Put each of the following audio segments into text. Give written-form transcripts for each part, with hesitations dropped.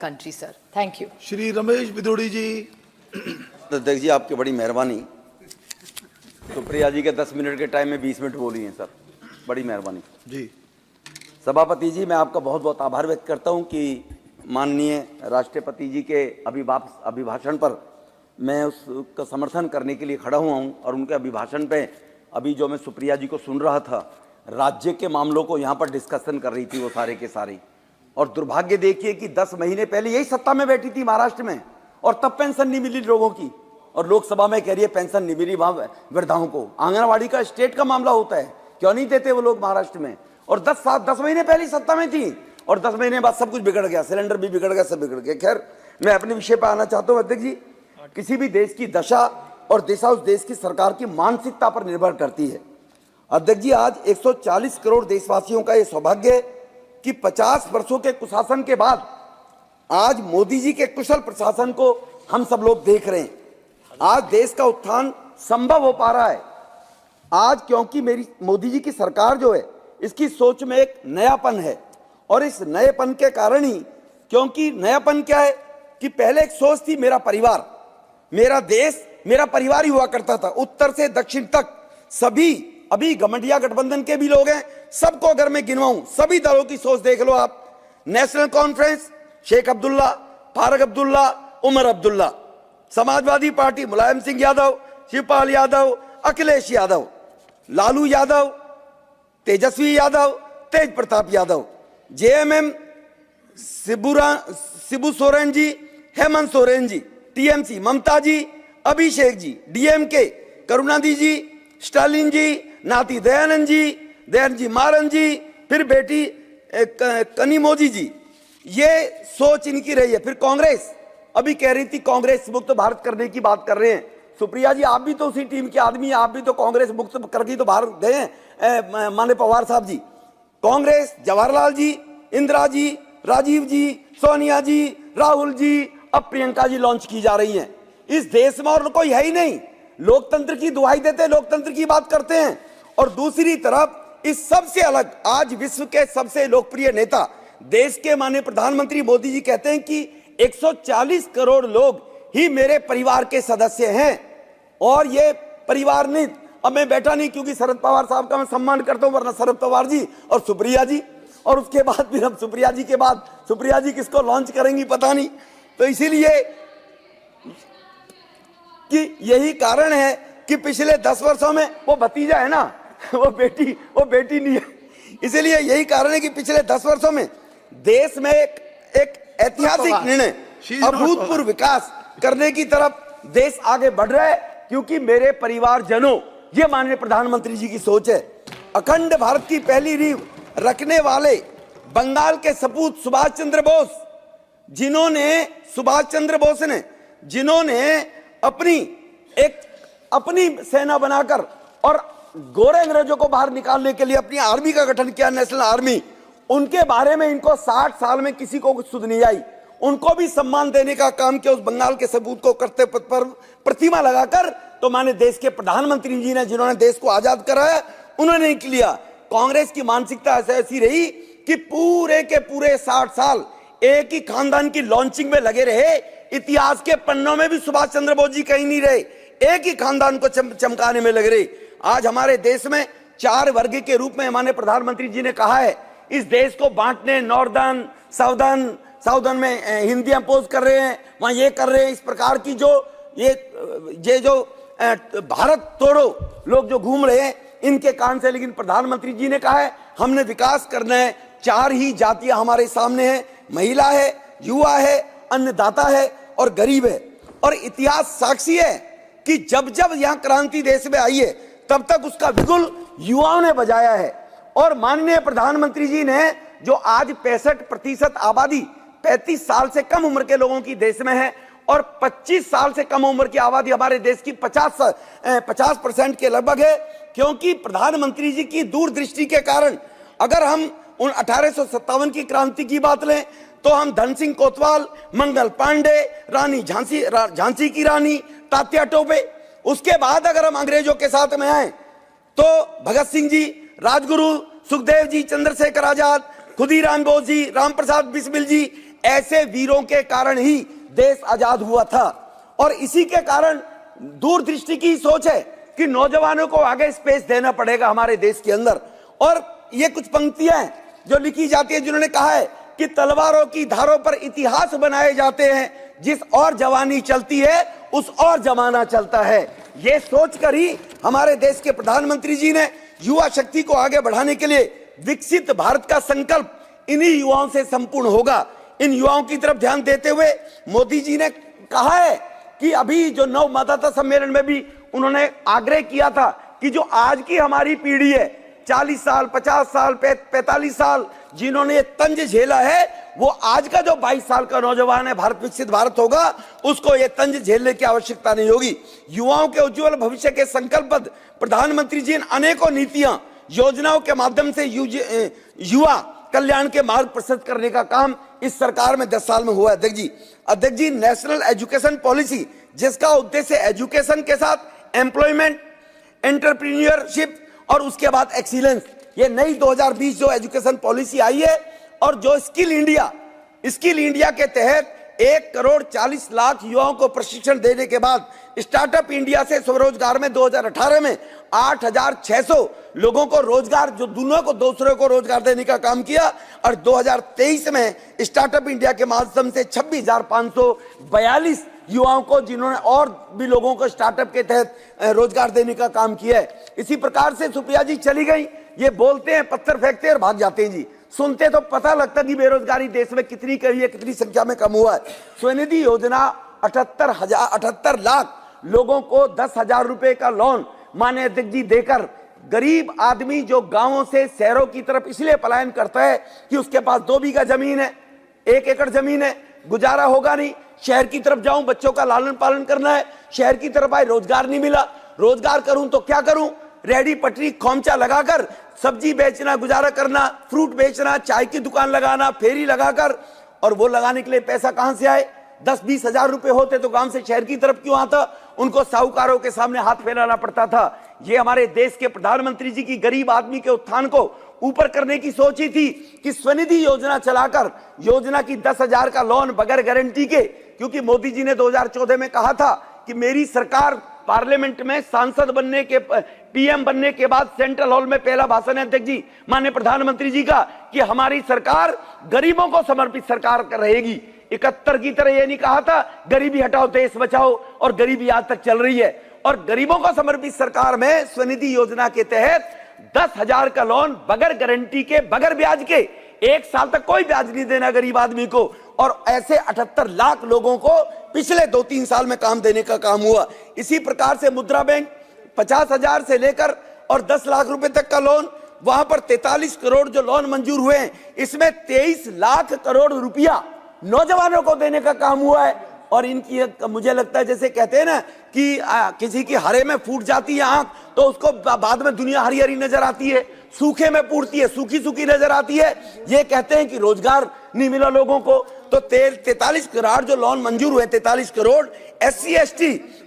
country, sir. Thank you. Shri Ramesh Bidhuri जी। अध्यक्ष जी, आपकी बड़ी मेहरबानी। सुप्रिया जी के 10 मिनट के टाइम में 20 मिनट बोली हैं सर, बड़ी मेहरबानी जी। सभापति जी, मैं आपका बहुत बहुत आभार व्यक्त करता हूं कि माननीय राष्ट्रपति जी के अभिभाषण पर मैं उसका समर्थन करने के लिए खड़ा हुआ हूं। और उनके अभिभाषण पे अभी जो मैं सुप्रिया जी को सुन रहा था, राज्य के मामलों को यहाँ पर डिस्कशन कर रही थी वो सारे के सारे। और दुर्भाग्य देखिए कि 10 महीने पहले यही सत्ता में बैठी थी महाराष्ट्र में, और तब पेंशन नहीं मिली लोगों की, और लोकसभा में कह रही है पेंशन नहीं मिली वहां वृद्धाओं को। आंगनवाड़ी का स्टेट का मामला होता है, क्यों नहीं देते वो लोग महाराष्ट्र में? और 10 महीने पहले सत्ता में थी, और 10 महीने बाद सब कुछ बिगड़ गया, सिलेंडर भी बिगड़ गया, सब बिगड़ गया। खैर, मैं अपने विषय पर आना चाहता हूं अध्यक्ष जी। किसी भी देश की दशा और दिशा उस देश की सरकार की मानसिकता पर निर्भर करती है। अध्यक्ष जी, आज 140 करोड़ देशवासियों का यह सौभाग्य है कि 50 वर्षों के कुशासन के बाद आज मोदी जी के कुशल प्रशासन को हम सब लोग देख रहे हैं। आज देश का उत्थान संभव हो पा रहा है आज, क्योंकि मेरी मोदी जी की सरकार जो है, इसकी सोच में एक नयापन है। और इस नएपन के कारण ही, क्योंकि नयापन क्या है कि पहले एक सोच थी, मेरा परिवार, मेरा देश, मेरा परिवार ही हुआ करता था, उत्तर से दक्षिण तक सभी। अभी घमंडिया गठबंधन के भी लोग हैं, सबको अगर मैं गिनवाऊं, सभी दलों की सोच देख लो आप। National Conference, Sheikh Abdullah, Farooq Abdullah, Omar Abdullah. Samajwadi Party, Mulayam Singh Yadav, Shivpal Yadav, Akhilesh Yadav, Lalu Yadav, Tejashwi Yadav, Tej Pratap Yadav. JMM, Shibu Soren ji, Hemant Soren ji. TMC, Mamata ji, Abhishek ji. DMK, Karunanidhi ji, Stalin ji, नाती दयानंद जी मारन जी, फिर बेटी कनिमोजी जी। ये सोच इनकी रही है। फिर कांग्रेस अभी कह रही थी कांग्रेस मुक्त भारत करने की बात कर रहे हैं। सुप्रिया जी, आप भी तो उसी टीम के आदमी हैं, आप भी तो कांग्रेस मुक्त करके तो बाहर गए हैं, माने पवार साहब जी। कांग्रेस, जवाहरलाल जी, इंदिरा जी, राजीव जी, सोनिया जी, राहुल जी, अब प्रियंका जी लॉन्च की जा रही हैं। इस देश में और कोई है ही नहीं। लोकतंत्र की दुहाई देते, लोकतंत्र की बात करते हैं। और दूसरी तरफ इस सबसे अलग, आज विश्व के सबसे लोकप्रिय नेता, देश के माननीय प्रधानमंत्री मोदी जी कहते हैं कि 140 करोड़ लोग ही मेरे परिवार के सदस्य हैं। और ये परिवार नहीं, अब मैं बैठा नहीं क्योंकि शरद पवार साहब का मैं सम्मान करता हूं, वरना शरद पवार जी और सुप्रिया जी, और उसके बाद फिर हम सुप्रिया जी के बाद सुप्रिया जी किसको लॉन्च करेंगी पता नहीं। तो इसीलिए कि यही कारण है कि पिछले 10 वर्षों में वो भतीजा है ना, वो बेटी नहीं है। इसलिए यही कारण है कि पिछले 10 वर्षों में देश में एक ऐतिहासिक निर्णय, अभूतपूर्व विकास करने की तरफ देश आगे बढ़ रहा है, क्योंकि मेरे परिवारजनों, ये माननीय प्रधानमंत्री जी की सोच है। अखंड भारत की पहली नींव रखने वाले बंगाल के सपूत सुभाष चंद्र बोस, जिन्होंने अपनी सेना बनाकर और गोरे अंग्रेजों को बाहर निकालने के लिए अपनी आर्मी का गठन किया, नेशनल आर्मी। उनके बारे में इनको 60 साल में किसी को कुछ सुध नहीं आई। उनको भी सम्मान देने का काम किया, उस बंगाल के सपूत को करते पद पर प्रतिमा लगाकर। तो माने देश के प्रधानमंत्री जी ने, जिन्होंने देश को आजाद कराया, उन्होंने नहीं किया। कांग्रेस की मानसिकता ऐसी रही कि पूरे के पूरे 60 साल एक ही खानदान की लॉन्चिंग में लगे रहे। इतिहास के पन्नों में भी सुभाष चंद्र बोस जी कहीं नहीं रहे, एक ही खानदान को चमकाने में लगे रहे। आज हमारे देश में 4 वर्ग के रूप में हमारे प्रधानमंत्री जी ने कहा है, इस देश को बांटने, नॉर्दर्न, साउदर्न में हिंदी अपोज कर रहे हैं, वहां ये कर रहे हैं। इस प्रकार की जो भारत तोड़ो लोग जो घूम रहे हैं, इनके कारण से। लेकिन प्रधानमंत्री जी ने कहा है हमने विकास करना है। 4 ही जातियां हमारे सामने है, महिला है, युवा है, अन्नदाता है और गरीब है। और इतिहास साक्षी है कि जब यहाँ क्रांति देश में आई है, तब तक उसका बिगुल युवाओं ने बजाया है। और माननीय प्रधानमंत्री जी ने, जो आज 65% आबादी 35 साल से कम उम्र के लोगों की देश में है, और 25 साल से कम उम्र की आबादी हमारे देश की 50% के लगभग है। क्योंकि प्रधानमंत्री जी की दूरदृष्टि के कारण, अगर हम उन 1857 की क्रांति की बात लें, तो हम धन सिंह कोतवाल, मंगल पांडे, रानी झांसी की रानी, तात्या टोपे। उसके बाद अगर हम अंग्रेजों के साथ में आए, तो भगत सिंह जी, राजगुरु, सुखदेव जी, चंद्रशेखर आजाद, खुदीराम बोस जी, राम प्रसाद बिस्मिल जी, ऐसे वीरों के कारण ही देश आजाद हुआ था। और इसी के कारण दूरदृष्टि की सोच है कि नौजवानों को आगे स्पेस देना पड़ेगा हमारे देश के अंदर। और ये कुछ पंक्तियां हैं जो लिखी जाती है, जिन्होंने कहा है कि तलवारों की धारों पर इतिहास बनाए जाते हैं, जिस और जवानी चलती है उस और जमाना चलता है। ये सोचकर ही हमारे देश के प्रधानमंत्री जी ने युवा शक्ति को आगे बढ़ाने के लिए विकसित भारत का संकल्प इन्हीं युवाओं से संपूर्ण होगा। इन युवाओं की तरफ ध्यान देते हुए मोदी जी ने कहा है कि अभी जो नव मतदाता सम्मेलन में भी उन्होंने आग्रह किया था कि जो आज की हमारी पीढ़ी है, 40 साल 50 साल 45 साल जिन्होंने ये तंज झेला है, वो आज का जो 22 साल का नौजवान है, भारत विकसित भारत होगा, उसको ये तंज झेलने की आवश्यकता नहीं होगी। युवाओं के उज्जवल भविष्य के संकल्पबद्ध प्रधानमंत्री जी ने अनेकों नीतियां योजनाओं के माध्यम से युवा कल्याण के मार्ग प्रशस्त करने का काम इस सरकार में 10 साल में हुआ। अध्यक्ष जी नेशनल एजुकेशन पॉलिसी, जिसका उद्देश्य एजुकेशन के साथ एम्प्लॉयमेंट, एंटरप्रेन्योरशिप और उसके बाद एक्सीलेंस, ये नई 2020 जो एजुकेशन पॉलिसी आई है, और जो स्किल इंडिया के तहत 1,40,00,000 युवाओं को प्रशिक्षण देने के बाद स्टार्टअप इंडिया से स्वरोजगार में 2018 में 8,600 लोगों को रोजगार, जो दोनों को दूसरे को रोजगार देने का काम किया, और 2023 में स्टार्टअप इंडिया के माध्यम से 26,542 युवाओं को, जिन्होंने और भी लोगों को स्टार्टअप के तहत रोजगार देने का काम किया है। इसी प्रकार से सुप्रिया जी चली गई, ये बोलते हैं, पत्थर फेंकते हैं और भाग जाते हैं जी। सुनते तो पता लगता कि बेरोजगारी देश में कितनी कमी है, कितनी संख्या में कम हुआ है। स्वनिधि योजना 78 लाख लोगों को 10,000 रुपए का लोन माननीय अध्यक्ष जी देकर, गरीब आदमी जो गांवों से शहरों की तरफ इसलिए पलायन करता है कि उसके पास 2 बीघा जमीन है, 1 एकड़ जमीन है, गुजारा होगा नहीं, शहर की तरफ जाऊं, बच्चों का लालन पालन करना है, शहर की तरफ आए, रोजगार नहीं मिला, रोजगार करूं तो क्या करूं, रेडी पटरी खोमचा लगाकर सब्जी बेचना, गुजारा करना, फ्रूट बेचना, चाय की दुकान लगाना, फेरी लगाकर, और वो लगाने के लिए पैसा कहां से आए? 10-20 हजार रुपए होते तो गांव से शहर की तरफ क्यों आता? उनको साहूकारों के सामने हाथ फैलाना पड़ता था। ये हमारे देश के प्रधानमंत्री जी की गरीब आदमी के उत्थान को ऊपर करने की सोच ही थी कि स्वनिधि योजना चलाकर योजना की 10,000 का लोन बगैर गारंटी के, क्योंकि मोदी जी ने 2014 में कहा था कि मेरी सरकार पार्लियामेंट में सांसद बनने के, पीएम बनने के बाद सेंट्रल हॉल में पहला भाषण है अध्यक्ष जी माननीय प्रधानमंत्री जी का कि हमारी सरकार गरीबों को समर्पित सरकार रहेगी। 71 की तरह ये नहीं कहा था गरीबी हटाओ देश बचाओ, और गरीबी आज तक चल रही है। और गरीबों को समर्पित सरकार में स्वनिधि योजना के तहत 10,000 का लोन बगैर गारंटी के, बगैर ब्याज के, 1 साल तक कोई ब्याज नहीं देना गरीब आदमी को, और ऐसे 78 लाख लोगों को पिछले 2-3 साल में काम देने का काम हुआ। इसी प्रकार से मुद्रा बैंक 50,000 से लेकर और 10 लाख रुपए तक का लोन, वहां पर 43 करोड़ जो लोन मंजूर हुए हैं, इसमें 23 लाख करोड़ रुपया नौजवानों को देने का काम हुआ है। और इनकी, मुझे लगता है जैसे कहते हैं ना कि किसी की हरे में फूट जाती है आंख, तो उसको बाद में दुनिया हरी हरी नजर आती है, सूखे में फूटती है सूखी सूखी नजर आती है। ये कहते हैं कि रोजगार नहीं मिला लोगों को, तो 43 करोड़ जो लोन मंजूर हुए, 43 crore SC ST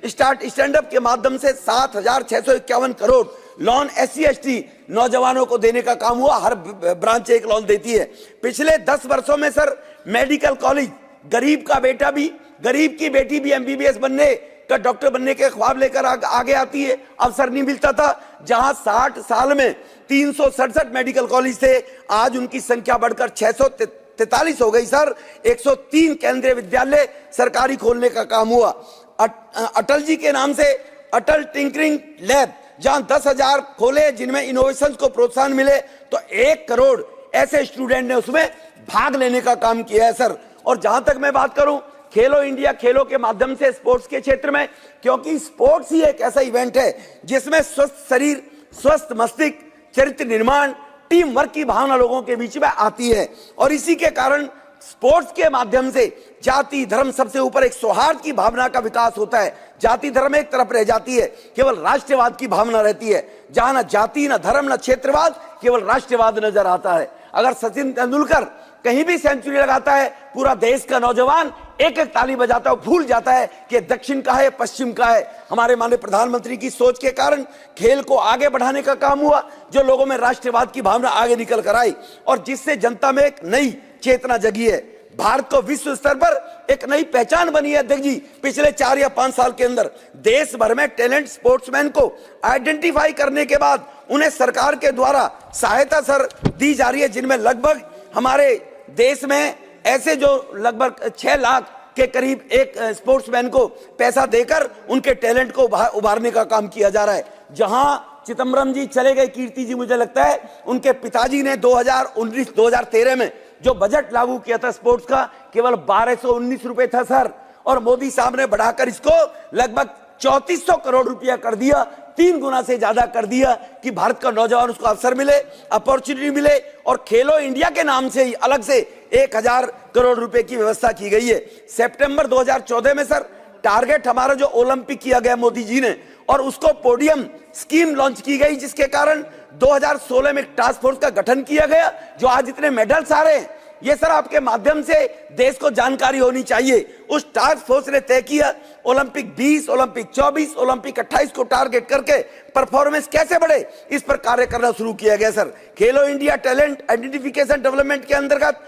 stand up के माध्यम से 7,651 करोड़ लोन SC ST नौजवानों को देने का काम हुआ। हर ब्रांच एक लोन देती है। पिछले 10 वर्षों में सर मेडिकल कॉलेज, गरीब का बेटा भी, गरीब की बेटी भी MBBS बनने का, डॉक्टर बनने के ख्वाब लेकर आगे आती है, अवसर नहीं मिलता था। जहां 60 साल में 367 मेडिकल कॉलेज थे, आज उनकी संख्या बढ़कर 643 हो गई सर। 103 केंद्रीय विद्यालय सरकारी खोलने का काम हुआ। अटल जी के नाम से अटल टिंकरिंग लैब, जहां 10,000 खोले जिनमें इनोवेशन को प्रोत्साहन मिले, तो 1 करोड़ ऐसे स्टूडेंट ने उसमें भाग लेने का काम किया है सर। और जहां तक मैं बात करूं खेलो इंडिया, खेलों के माध्यम से स्पोर्ट्स के क्षेत्र में, क्योंकि स्पोर्ट्स ही एक ऐसा इवेंट है जिसमें स्वस्थ शरीर, स्वस्थ मस्तिष्क, चरित्र निर्माण, टीम वर्क की भावना लोगों के बीच में आती है। और इसी के कारण स्पोर्ट्स के माध्यम से जाति धर्म सबसे ऊपर एक सौहार्द की भावना का विकास होता है। जाति धर्म एक तरफ रह जाती है, केवल राष्ट्रवाद की भावना रहती है। जहां ना जाति, ना धर्म, ना क्षेत्रवाद, केवल राष्ट्रवाद नजर आता है। अगर सचिन तेंदुलकर कहीं भी सेंचुरी लगाता है, पूरा देश का नौजवान एक एक ताली बजाता है, भूल जाता है कि दक्षिण का है, पश्चिम का है। हमारे माननीय प्रधानमंत्री की सोच के कारण खेल को आगे बढ़ाने का काम हुआ, जो लोगों में राष्ट्रवाद की भावना आगे निकल कर आई और जिससे जनता में एक नई चेतना जगी है। भारत को विश्व स्तर पर एक नई पहचान बनी है अध्यक्ष जी। पिछले 4 या 5 साल के अंदर देश भर में टैलेंट स्पोर्ट्समैन को आइडेंटिफाई करने के बाद उन्हें सरकार के द्वारा सहायता सर दी जा रही है, जिनमें लगभग हमारे देश में ऐसे जो लगभग 6 लाख के करीब एक स्पोर्ट्समैन को पैसा देकर उनके टैलेंट को उभारने का काम किया जा रहा है। जहां चिदम्बरम जी चले गए, कीर्ति जी, मुझे लगता है उनके पिताजी ने 2019-2013 में जो बजट लागू किया था स्पोर्ट्स का, केवल 1219 रुपए था सर, और मोदी साहब ने बढ़ाकर इसको लगभग 3400 करोड़ रुपया कर दिया, 3 गुना से ज्यादा कर दिया कि भारत का नौजवान उसको अवसर मिले, अपॉर्चुनिटी मिले। और खेलो इंडिया के नाम से ही अलग से 1000 करोड़ रुपए की व्यवस्था की गई है। सितंबर 2014 में सर टारगेट हमारा जो ओलंपिक किया गया मोदी जी ने, और उसको पोडियम स्कीम लॉन्च की गई, जिसके कारण 2016 में एक टास्क फोर्स का गठन किया गया, जो आज इतने मेडल्स आ रहे हैं। ये सर आपके माध्यम से देश को जानकारी होनी चाहिए। उस टास्क फोर्स ने तय किया ओलंपिक 20, ओलंपिक 24, ओलंपिक 28 को टारगेट करके परफॉर्मेंस कैसे बढ़े, इस पर कार्य करना शुरू किया गया सर। खेलो इंडिया टैलेंट आइडेंटिफिकेशन डेवलपमेंट के अंतर्गत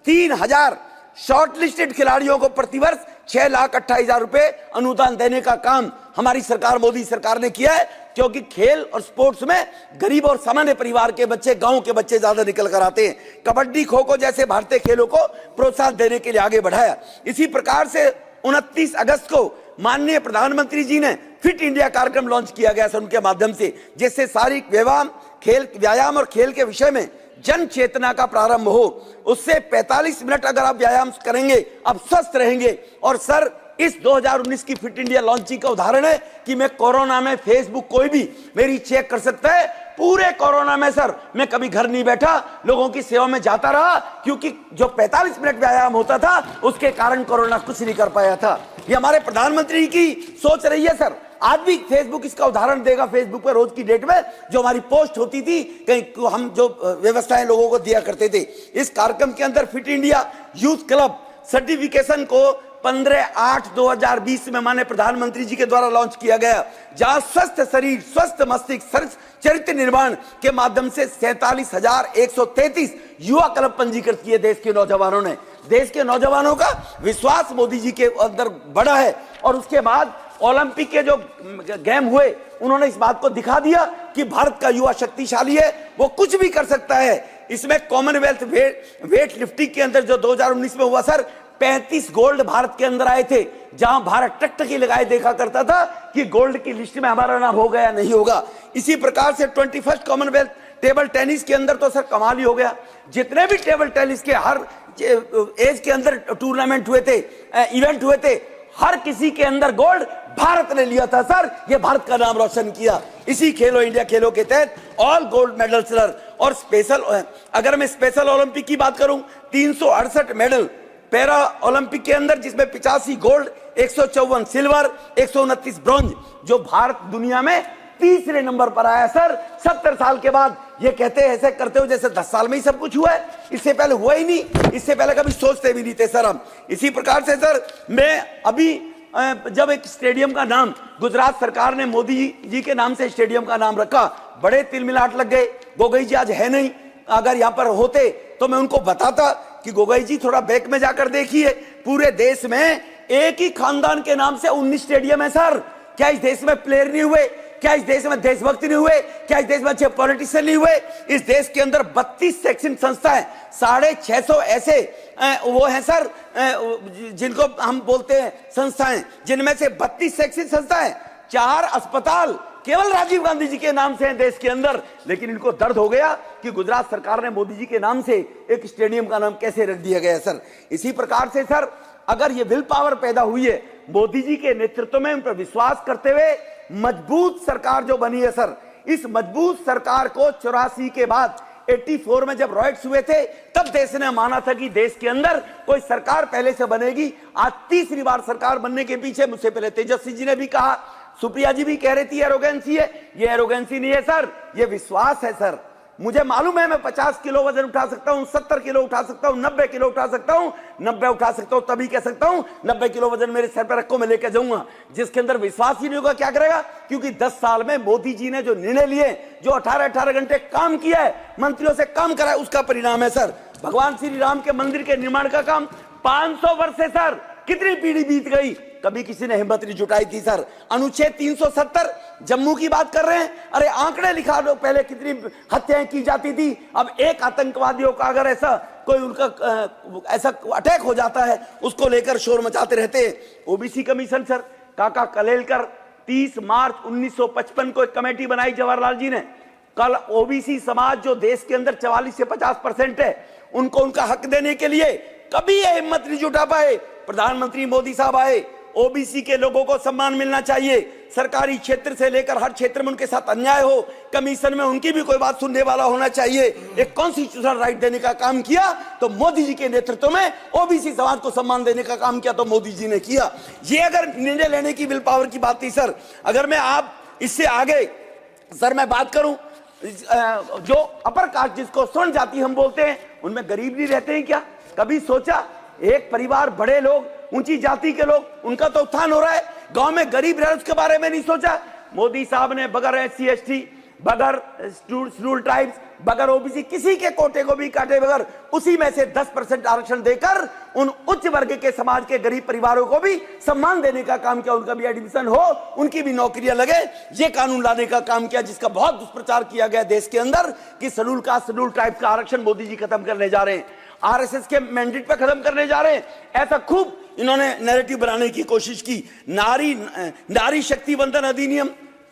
3000 शॉर्ट लिस्टेड खिलाड़ियों को प्रतिवर्ष 6,28,000 रुपए अनुदान देने का काम हमारी सरकार, मोदी सरकार ने किया है, क्योंकि खेल और स्पोर्ट्स में गरीब और सामान्य परिवार के बच्चे, गांव के बच्चे ज्यादा निकल कर आते हैं। कबड्डी, खो खो जैसे भारतीय खेलों को प्रोत्साहन देने के लिए आगे बढ़ाया। इसी प्रकार से 29 अगस्त को माननीय प्रधानमंत्री जी ने फिट इंडिया कार्यक्रम लॉन्च किया गया उनके माध्यम से, जिससे शारीरिक व्यायाम और खेल के विषय में जन चेतना का प्रारंभ हो। उससे 45 मिनट अगर आप व्यायाम करेंगे आप स्वस्थ रहेंगे। और सर इस 2019 की फिट इंडिया लॉन्चिंग का उदाहरण है कि मैं कोरोना में फेसबुक कोई भी मेरी चेक कर सकता है। पूरे कोरोना में सर मैं कभी घर नहीं बैठा, लोगों की सेवा में जाता रहा, क्योंकि जो 45 मिनट व्यायाम होता था उसके कारण कोरोना कुछ नहीं कर पाया था। ये हमारे प्रधानमंत्री की सोच रही है सर। आज भी फेसबुक इसका उदाहरण देगा। फेसबुक पर रोज की डेट में जो हमारी पोस्ट होती थी, कहीं हम जो व्यवस्थाएं लोगों को दिया करते थे, इस कार्यक्रम के अंदर fit India youth club certification को 15/8/2020 में माननीय प्रधानमंत्री जी के द्वारा लॉन्च किया गया, जहां स्वस्थ शरीर, स्वस्थ मस्तिष्क, चरित्र निर्माण के माध्यम से 47,133 युवा क्लब पंजीकृत किए देश के नौजवानों ने। देश के नौजवानों का विश्वास मोदी जी के अंदर बढ़ा है। और उसके बाद ओलंपिक के जो गेम हुए, उन्होंने इस बात को दिखा दिया कि भारत का युवा शक्तिशाली है, वो कुछ भी कर सकता है। इसमें कॉमनवेल्थ वेट लिफ्टिंग के अंदर जो 2019 में हुआ सर, 35 गोल्ड भारत के अंदर आए थे, जहां भारत टकटकी लगाए देखा करता था कि गोल्ड की लिस्ट में हमारा नाम हो गया नहीं होगा। इसी प्रकार से 21st कॉमनवेल्थ टेबल टेनिस के अंदर तो सर कमाल ही हो गया। जितने भी टेबल टेनिस के हर एज के अंदर टूर्नामेंट हुए थे, इवेंट हुए थे, हर किसी के अंदर गोल्ड भारत ने लिया था सर। ये भारत का नाम रोशन किया। इसी खेलो इंडिया खेलों के तहत ऑल गोल्ड मेडल सर। और स्पेशल, अगर मैं स्पेशल ओलंपिक की बात करूं, 368 मेडल पैरा ओलंपिक के अंदर, जिसमें 85 गोल्ड, 154 सिल्वर, 129 ब्रॉन्ज, जो भारत दुनिया में तीसरे नंबर पर आया सर। 70 साल के बाद ये कहते हैं, ऐसे करते हो जैसे 10 साल में ही सब कुछ हुआ है। इससे पहले हुआ ही नहीं, इससे पहले कभी सोचते भी नहीं थे सर हम। इसी प्रकार से सर मैं अभी जब एक स्टेडियम का नाम गुजरात सरकार ने मोदी जी के नाम से स्टेडियम का नाम रखा, बड़े तिलमिलाट लग गए। गोगोई जी आज है नहीं, अगर यहाँ पर होते तो मैं उनको बताता कि गोगोई जी थोड़ा बैक में जाकर देखिए, पूरे देश में एक ही खानदान के नाम से 19 स्टेडियम है सर। क्या इस देश में प्लेयर नहीं हुए? क्या इस देश में देशभक्ति नहीं हुए? क्या इस देश में अच्छे पॉलिटिशियन नहीं हुए? इस देश के अंदर 32 शैक्षणिक संस्थाएं, 650 ऐसे वो हैं सर जिनको हम बोलते हैं संस्थाएं, जिनमें से 32 शैक्षणिक संस्थाएं, 4 अस्पताल केवल राजीव गांधी जी के नाम से हैं देश के अंदर। लेकिन इनको दर्द हो गया कि गुजरात सरकार ने मोदी जी के नाम से एक स्टेडियम का नाम कैसे रख दिया गया सर। इसी प्रकार से सर अगर ये विल पावर पैदा हुई है मोदी जी के नेतृत्व में, उन पर विश्वास करते हुए मजबूत सरकार जो बनी है सर, इस मजबूत सरकार को 84 के बाद 84 में जब रॉयट्स हुए थे, तब देश ने माना था कि देश के अंदर कोई सरकार पहले से बनेगी। आज तीसरी बार सरकार बनने के पीछे, मुझसे पहले तेजस्वी जी ने भी कहा, सुप्रिया जी भी कह रही थी एरोगेंसी है। ये एरोगेंसी नहीं है सर, ये विश्वास है सर। मुझे मालूम है मैं 50 किलो वजन उठा सकता हूं, 70 किलो उठा सकता हूं, 90 किलो उठा सकता हूं। 90 उठा सकता हूं तभी कह सकता हूं 90 किलो वजन मेरे सर पर रखो, मैं लेकर जाऊंगा। जिसके अंदर विश्वास ही नहीं होगा क्या करेगा? क्योंकि 10 साल में मोदी जी ने जो निर्णय लिए, जो 18-18 घंटे काम किया है, मंत्रियों से काम करा है, उसका परिणाम है सर। भगवान श्री राम के मंदिर के निर्माण का काम 500 वर्ष से सर कितनी पीढ़ी बीत गई, कभी किसी ने हिम्मत नहीं जुटाई थी सर। अनुच्छेद 370 जम्मू की बात कर रहे हैं, अरे आंकड़े लिखा दो, पहले कितनी हत्याएं की जाती थी। अब एक आतंकवादियों का अगर ऐसा कोई उनका ऐसा अटैक हो जाता है, उसको लेकर शोर मचाते रहते हैं। ओबीसी कमीशन सर, काका कलेलकर 30 मार्च 1955 को एक कमेटी बनाई जवाहरलाल जी ने। कल ओबीसी समाज जो देश के अंदर 44 से 50% है, उनको उनका हक देने के लिए कभी ये हिम्मत नहीं जुटा पाए। प्रधानमंत्री मोदी साहब आए, ओबीसी के लोगों को सम्मान मिलना चाहिए, सरकारी क्षेत्र से लेकर हर क्षेत्र में उनके साथ अन्याय हो, कमीशन में उनकी भी कोई बात सुनने वाला होना चाहिए, एक कॉन्स्टिट्यूशनल राइट देने का काम किया तो मोदी जी के नेतृत्व में ओबीसी समाज को सम्मान देने का काम किया तो मोदी जी ने किया। ये अगर निर्णय लेने की विल पावर की बात थी सर। अगर मैं आप इससे आगे सर मैं बात करूं, जो अपर कास्ट जिसको स्वर्ण जाति हम बोलते हैं, उनमें गरीब नहीं रहते हैं क्या? कभी सोचा? एक परिवार, बड़े लोग, ऊंची जाति के लोग, उनका तो उत्थान हो रहा है, गांव में गरीब रह उसके बारे में नहीं सोचा। मोदी साहब ने बगैर SC ST, बगैर शेड्यूल ट्राइब्स, बगैर ओबीसी किसी के कोटे को भी काटे बगैर उसी में से 10% आरक्षण देकर उन उच्च वर्ग के समाज के गरीब परिवारों को भी सम्मान देने का काम किया, उनका भी एडमिशन हो, उनकी भी नौकरियां लगे, ये कानून लाने का काम किया, जिसका बहुत दुष्प्रचार किया गया देश के अंदर कि शेड्यूल कास्ट, शेड्यूल ट्राइब्स का आरक्षण मोदी जी खत्म करने जा रहे हैं, RSS के मैंडेट पे खत्म करने जा रहे हैं। ऐसा खूब इन्होंने नैरेटिव बनाने की कोशिश की। नारी शक्ति वंदन अधिनियम,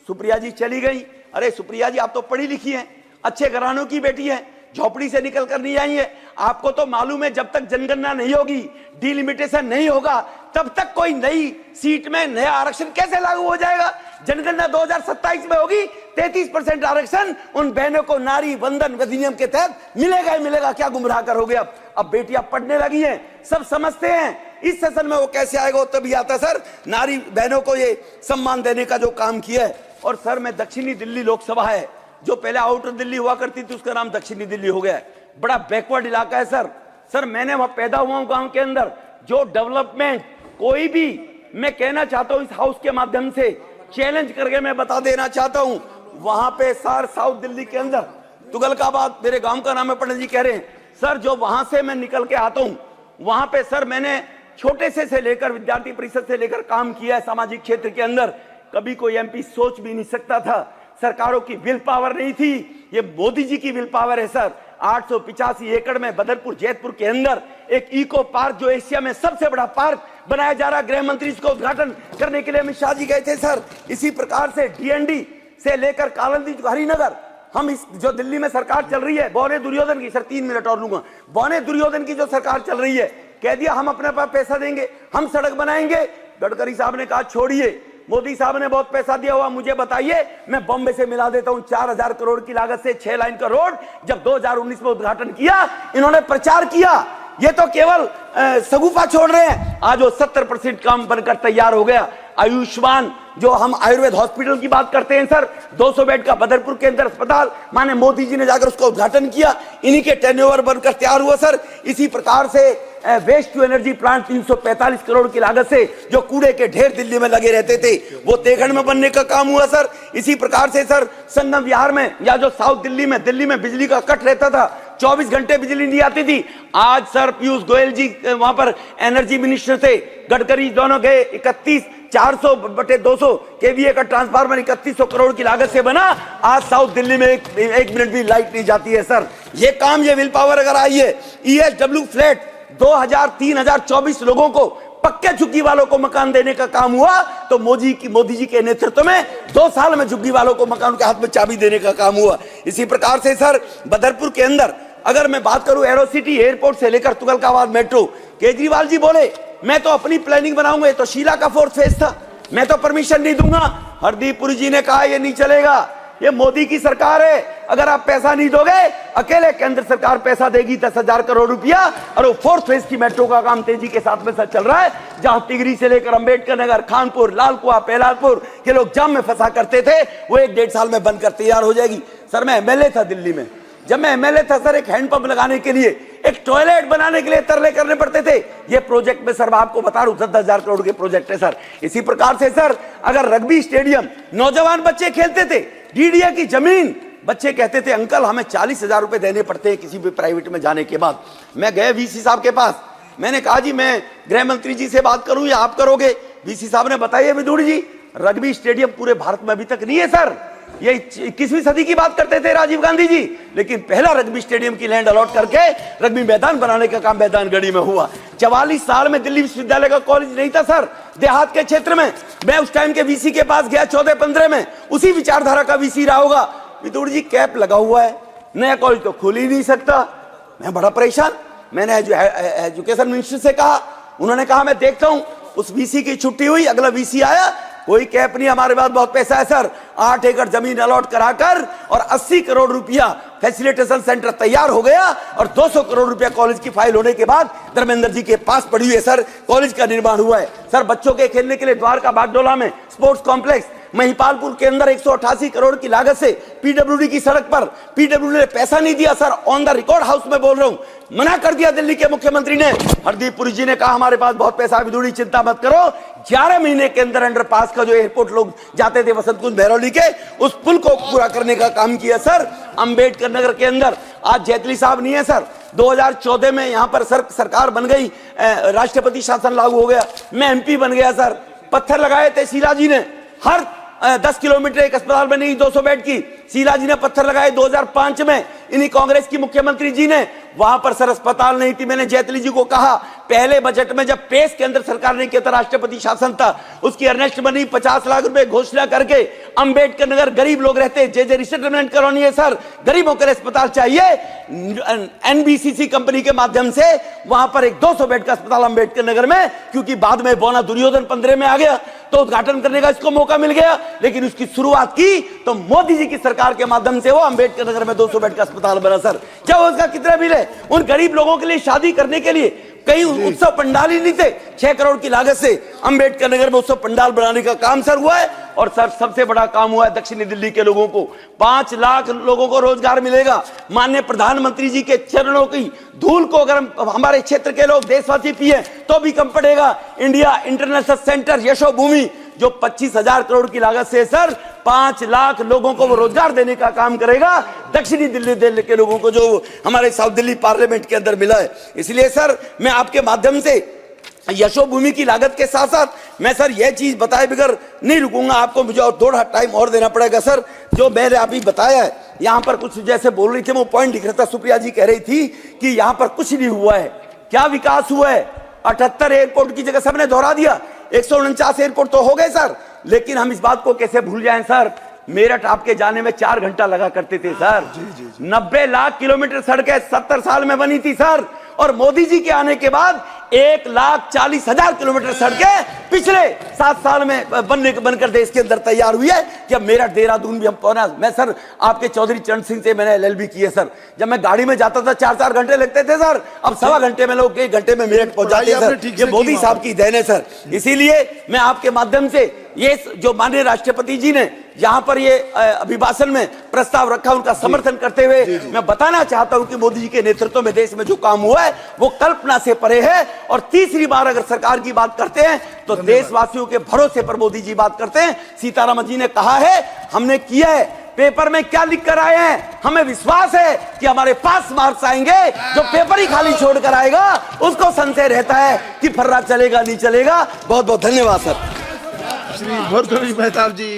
सुप्रिया जी चली गई। अरे सुप्रिया जी, आप तो पढ़ी लिखी हैं, अच्छे घरानों की बेटी है, झोपड़ी से निकल कर नहीं आई है। आपको तो मालूम है जब तक जनगणना नहीं होगी, डिलिमिटेशन नहीं होगा, तब तक कोई नई सीट में नया आरक्षण कैसे लागू हो जाएगा? जनगणना 2027 में होगी, 33% आरक्षण उन बहनों को नारी वंदन अधिनियम के तहत मिलेगा ही मिलेगा। क्या गुमराह करोगे? अब बेटियां पढ़ने लगी हैं, सब समझते हैं। इस सेशन में वो कैसे आएगा? वो तभी आता सर, नारी बहनों को ये सम्मान देने का जो काम किया है। और सर मैं दक्षिणी दिल्ली लोकसभा है, जो पहले आउटर दिल्ली हुआ करती थी, उसका नाम दक्षिणी दिल्ली हो गया है। बड़ा बैकवर्ड इलाका है सर मैंने वहां पैदा हुआ हूं गांव के अंदर। जो डेवलपमेंट कोई भी, मैं कहना चाहता हूं इस हाउस के माध्यम से चैलेंज करके मैं बता देना चाहता हूं, वहां पे सर साउथ दिल्ली के अंदर तुगलकाबाद, मेरे गांव का नाम है, पंडित जी कह रहे हैं सर, जो वहां से मैं निकल के आता हूं, वहां पे सर मैंने छोटे से लेकर विद्यार्थी परिषद से लेकर काम किया है सामाजिक क्षेत्र के अंदर। कभी कोई MP सोच भी नहीं सकता था। सरकारों की विल पावर नहीं थी, ये मोदी जी की विल पावर है सर। 885 एकड़ में बदरपुर जैतपुर के अंदर एक इको पार्क, जो एशिया में सबसे बड़ा पार्क बनाया जा रहा, गृह मंत्री इसको उद्घाटन करने के लिए अमित शाह जी गए थे सर। इसी प्रकार से DND से लेकर कालंदी हरिनगर, हम इस जो दिल्ली में सरकार चल रही है, बौने दुर्योधन की, सर 3 मिनट और लूंगा, बौने दुर्योधन की जो सरकार चल रही है, कह दिया हम अपने पास पैसा देंगे, हम सड़क बनाएंगे। गडकरी साहब ने कहा छोड़िए, मोदी साहब ने बहुत पैसा दिया हुआ, मुझे बताइए, मैं बॉम्बे से मिला देता हूं 4000 करोड़ की लागत से 6 लाइन का रोड। जब 2019 में उद्घाटन किया, इन्होंने प्रचार किया, ये तो केवल सगुफा छोड़ रहे हैं। आज वो 70% काम बनकर तैयार हो गया। आयुष्मान, जो हम आयुर्वेद हॉस्पिटल की बात करते हैं सर, 200 बेड का बदरपुर के अंदर अस्पताल, माने मोदी जी ने जाकर उसका उद्घाटन किया, इन्हीं के टेन्योवर बनकर तैयार हुआ सर। इसी प्रकार से waste to energy plant 345 crore की लागत से जो कूड़े के ढेर दिल्ली में लगे रहते थे, वो तेघड़ में बनने का काम हुआ सर। इसी प्रकार से सर संगम विहार में, या जो साउथ दिल्ली में बिजली का कट रहता था, 24 घंटे बिजली नहीं आती थी। आज सर पीयूष गोयल जी वहां पर एनर्जी मिनिस्टर थे, गडकरी दोनों गए, 400/200 KVA का ट्रांसफार्मर 3100 करोड़ की लागत से बना। आज साउथ दिल्ली में एक मिनट भी लाइट नहीं जाती है सर। ये काम, ये विल पावर अगर आई है। ESW फ्लैट 2000-3024 लोगों को, पक्के झुग्गी वालों को मकान देने का काम हुआ, तो मोदी जी के नेतृत्व में 2 साल में झुग्गी वालों को मकान के हाथ में चाबी देने का काम हुआ। इसी प्रकार से सर बदरपुर के अंदर अगर मैं बात करूं, एरोसिटी एयरपोर्ट से लेकर तुगलकाबाद मेट्रो, केजरीवाल जी बोले मैं तो अपनी प्लानिंग बनाऊंगा, ये तो शीला का 4th फेज था, मैं तो परमिशन नहीं दूंगा। हरदीप पुरी जी ने कहा ये नहीं चलेगा, ये मोदी की सरकार है, अगर आप पैसा नहीं दोगे, अकेले केंद्र सरकार पैसा देगी 10,000 करोड़ रुपया, और वो 4th फेज की मेट्रो का काम तेजी के साथ में चल रहा है, जहां तिगरी से लेकर अंबेडकर नगर, खानपुर, लालकुआ, पेलालपुर के लोग जाम में फंसा करते थे, वो 1-1.5 साल में बनकर तैयार हो जाएगी। सर मैं MLA था दिल्ली में, जब मैं MLA था सर, एक हैंडपंप लगाने के लिए, एक टॉयलेट बनाने के लिए तरले करने पड़ते थे। ये प्रोजेक्ट में सर मैं आपको बता रहा हूं 10,000 करोड़ के प्रोजेक्ट है सर। इसी प्रकार से सर अगर रग्बी स्टेडियम, नौजवान बच्चे खेलते थे, DDA की जमीन, बच्चे कहते थे अंकल हमें 40,000 रुपए देने पड़ते हैं किसी भी प्राइवेट में जाने के बाद। मैं गया VC साहब के पास, मैंने कहा जी मैं गृह मंत्री जी से बात करूं या आप करोगे? वीसी साहब ने बताया विदुर जी रग्बी स्टेडियम पूरे भारत में अभी तक नहीं है सर। ये 21वीं सदी की बात करते थे राजीव गांधी जी, लेकिन पहला रग्बी स्टेडियम की लैंड अलॉट करके रग्बी मैदान बनाने का काम मैदानगढ़ी में हुआ। 44 साल में दिल्ली विश्वविद्यालय का कॉलेज नहीं था सर देहात के क्षेत्र में। मैं उस टाइम के वीसी के पास गया 14-15 में, उसी विचारधारा का वीसी रहा होगा। विदुर जी कैप लगा हुआ है, नया कॉलेज तो खुल ही नहीं सकता। मैं बड़ा परेशान। मैंने एजुकेशन मिनिस्टर से कहा, उन्होंने कहा मैं देखता हूं। उस वीसी की छुट्टी हुई, अगला वीसी आया, कोई कैप नहीं, हमारे पास बहुत पैसा है सर। 8 एकड़ जमीन अलॉट कराकर और 80 करोड़ रुपया फैसिलिटेशन सेंटर तैयार हो गया और 200 करोड़ रुपया कॉलेज की फाइल होने के बाद धर्मेंद्र जी के पास पड़ी हुई है सर। कॉलेज का निर्माण हुआ है सर। बच्चों के खेलने के लिए द्वारका बागडोला में स्पोर्ट्स कॉम्प्लेक्स, महिपालपुर के अंदर 188 करोड़ की लागत से पीडब्ल्यूडी की सड़क पर पीडब्ल्यूडी ने पैसा नहीं दिया sir. On the record house में बोल रहा हूं, मना कर दिया दिल्ली के मुख्यमंत्री ने। हरदीप पुरी जी ने कहा हमारे पास बहुत पैसा है विदुड़ी, चिंता मत करो। 11 महीने के अंदर अंडरपास का जो एयरपोर्ट लोग जाते थे वसंत कुंज भैरवली के, उस पुल को पूरा करने का काम किया सर। अंबेडकर नगर के अंदर आज जेटली साहब नहीं है सर। 2014 में यहां पर सरकार बन गई, राष्ट्रपति शासन लागू हो गया, मैं एमपी बन गया सर। पत्थर लगाए थे शीला जी ने, हर 10 किलोमीटर एक अस्पताल में नहीं 200 बेड की शीला जी ने पत्थर लगाए 2005 में। इन्हीं कांग्रेस की मुख्यमंत्री जी ने, वहां पर सर अस्पताल नहीं थी। मैंने जेटली जी को कहा पहले बजट में जब पेश के अंदर सरकार ने किया था, राष्ट्रपति शासन था, उसकी अर्नेस्ट मनी 50 लाख रुपए घोषणा करके अंबेडकर नगर गरीब लोग रहते, जे रिसेटलमेंट कॉलोनी है सर, गरीबों के लिए अस्पताल चाहिए। एनबीसीसी कंपनी के माध्यम से वहां पर एक 200 बेड का अस्पताल अंबेडकर नगर में, क्योंकि बाद में बौना दुर्योधन 15 में आ गया तो उद्घाटन करने का इसको मौका मिल गया। लेकिन उसकी शुरुआत की तो मोदी जी की सरकार के माध्यम से वो अंबेडकर नगर में 200 बेड का अस्पताल बना सर। क्या उसका कितना बिल है? उन गरीब लोगों के लिए शादी करने के लिए कई उत्सव पंडाल ही नहीं थे। 6 करोड़ की लागत से अंबेडकर नगर में उत्सव पंडाल बनाने का काम सर हुआ है। और सर सबसे बड़ा काम हुआ है दक्षिणी दिल्ली के लोगों को 5 लाख लोगों को रोजगार मिलेगा। माननीय प्रधानमंत्री जी के चरणों की धूल को अगर हमारे क्षेत्र के लोग देशवासी पिए तो भी कम पड़ेगा। इंडिया इंटरनेशनल सेंटर यशो भूमि जो 25,000 करोड़ की लागत से सर 5 लाख लोगों को वो रोजगार देने का काम करेगा। दक्षिणी दिल्ली के लोगों को जो हमारे साउथ दिल्ली पार्लियामेंट के अंदर मिला है। इसलिए सर मैं आपके माध्यम से यशो भूमि की लागत के साथ साथ मैं सर यह चीज बताए बगैर नहीं रुकूंगा। आपको मुझे और थोड़ा टाइम और देना पड़ेगा सर। जो मैंने अभी बताया है यहाँ पर कुछ जैसे बोल रही थी वो पॉइंट दिख रहा था, सुप्रिया जी कह रही थी कि यहाँ पर कुछ नहीं हुआ है। क्या विकास हुआ है? 78 एयरपोर्ट की जगह सबने दोहरा दिया, 149 एयरपोर्ट तो हो गए सर। लेकिन हम इस बात को कैसे भूल जाएं सर, मेरठ आपके जाने में 4 घंटा लगा करते थे सर। 90 लाख किलोमीटर सड़कें 70 साल में बनी थी सर। और मोदी जी के आने के बाद 1,40,000 किलोमीटर सड़कें पिछले 7 साल में बनकर देश के अंदर तैयार हुई है कि अब मेरठ देहरादून भी हम पहुंचा। मैं सर आपके चौधरी चरण सिंह से मैंने LLB की है सर। जब मैं गाड़ी में जाता था 4-4 घंटे लगते थे सर, अब 1.25 घंटे में लोग 1 घंटे में मेरठ पहुंच जाते हैं सर। ये मोदी साहब की देन है सर। इसीलिए मैं आपके माध्यम से ये जो माननीय राष्ट्रपति जी ने यहाँ पर ये अभिभाषण में प्रस्ताव रखा, उनका समर्थन करते हुए मैं बताना चाहता हूं कि मोदी जी के नेतृत्व में देश में जो काम हुआ है वो कल्पना से परे है। और तीसरी बार अगर सरकार की बात करते हैं तो देशवासियों के भरोसे पर मोदी जी बात करते हैं। सीतारामन जी ने कहा है हमने किया है, पेपर में क्या लिख कर आए हैं, हमें विश्वास है कि हमारे पास मार्क्स आएंगे। जो पेपर ही खाली छोड़ कर आएगा उसको संशय रहता है कि फर्रा चलेगा नहीं चलेगा। बहुत बहुत धन्यवाद सर। श्री भरतरी मेहताब जी।